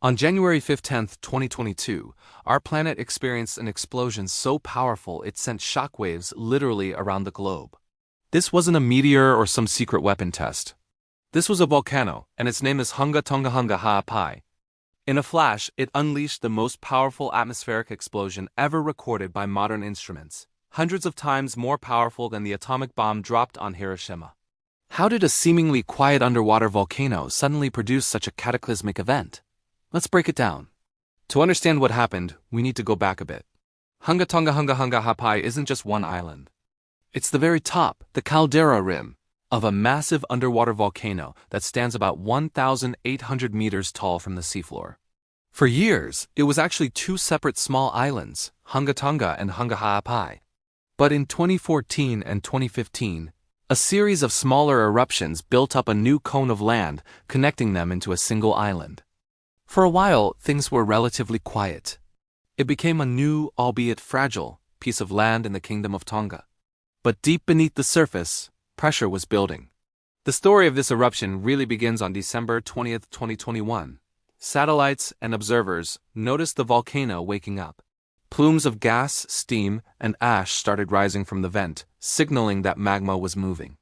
On January 15, 2022, our planet experienced an explosion so powerful it sent shockwaves literally around the globe. This wasn't a meteor or some secret weapon test. This was a volcano, and its name is Hunga Tonga Hunga Ha'apai. In a flash, it unleashed the most powerful atmospheric explosion ever recorded by modern instruments, hundreds of times more powerful than the atomic bomb dropped on Hiroshima. How did a seemingly quiet underwater volcano suddenly produce such a cataclysmic event? Let's break it down. To understand what happened, we need to go back a bit. Hunga Tonga Hunga Hunga Ha'apai isn't just one island. It's the very top, the caldera rim, of a massive underwater volcano that stands about 1,800 meters tall from the seafloor. For years, it was actually two separate small islands, Hunga Tonga and Hunga Ha'apai. But in 2014 and 2015, a series of smaller eruptions built up a new cone of land, connecting them into a single island. For a while, things were relatively quiet. It became a new, albeit fragile, piece of land in the Kingdom of Tonga. But deep beneath the surface, pressure was building. The story of this eruption really begins on December 20, 2021. Satellites and observers noticed the volcano waking up. Plumes of gas, steam, and ash started rising from the vent, signaling that magma was moving.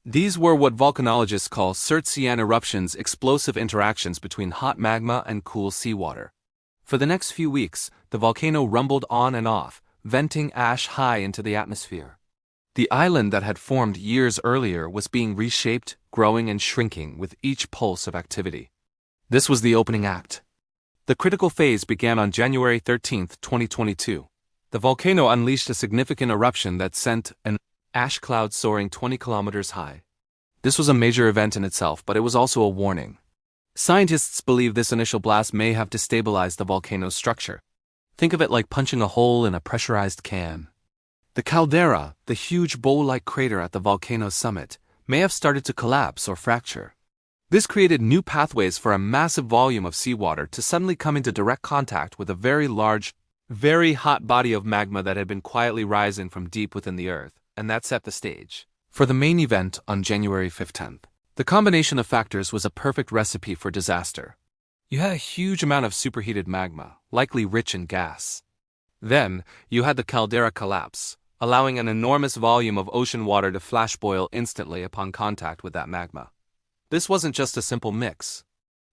These were what volcanologists call Sertzian eruptions, explosive interactions between hot magma and cool seawater. For the next few weeks, the volcano rumbled on and off, venting ash high into the atmosphere. The island that had formed years earlier was being reshaped, growing and shrinking with each pulse of activity. This was the opening act. The critical phase began on January 13, 2022. The volcano unleashed a significant eruption that sent an ash cloud soaring 20 kilometers high. This was a major event in itself, but it was also a warning. Scientists believe this initial blast may have destabilized the volcano's structure. Think of it like punching a hole in a pressurized can. The caldera, the huge bowl-like crater at the volcano's summit, may have started to collapse or fracture. This created new pathways for a massive volume of seawater to suddenly come into direct contact with a very large, very hot body of magma that had been quietly rising from deep within the earth, and that set the stage for the main event on January 15th. The combination of factors was a perfect recipe for disaster. You had a huge amount of superheated magma, likely rich in gas. Then, you had the caldera collapse, allowing an enormous volume of ocean water to flash boil instantly upon contact with that magma. This wasn't just a simple mix.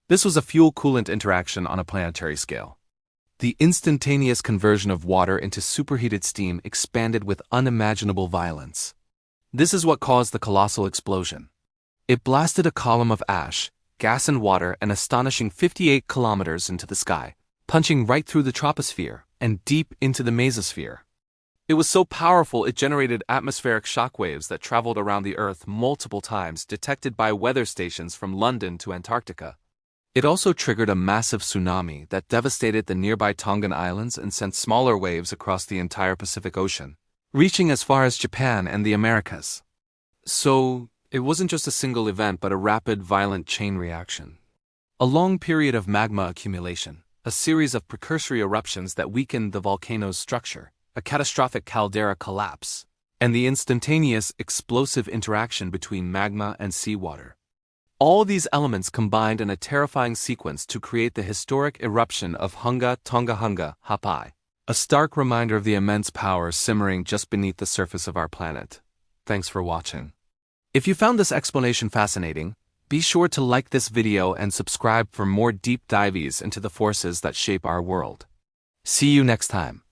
This was a fuel-coolant interaction on a planetary scale. The instantaneous conversion of water into superheated steam expanded with unimaginable violence. This is what caused the colossal explosion. It blasted a column of ash, gas and water an astonishing 58 kilometers into the sky, punching right through the troposphere and deep into the mesosphere. It was so powerful it generated atmospheric shockwaves that traveled around the Earth multiple times, detected by weather stations from London to Antarctica. It also triggered a massive tsunami that devastated the nearby Tongan Islands and sent smaller waves across the entire Pacific Ocean, reaching as far as Japan and the Americas. So, it wasn't just a single event but a rapid, violent chain reaction. A long period of magma accumulation, a series of precursory eruptions that weakened the volcano's structure, a catastrophic caldera collapse, and the instantaneous, explosive interaction between magma and seawater. All these elements combined in a terrifying sequence to create the historic eruption of Hunga Tonga Hunga Ha'apai, a stark reminder of the immense power simmering just beneath the surface of our planet. Thanks for watching. If you found this explanation fascinating, be sure to like this video and subscribe for more deep dives into the forces that shape our world. See you next time.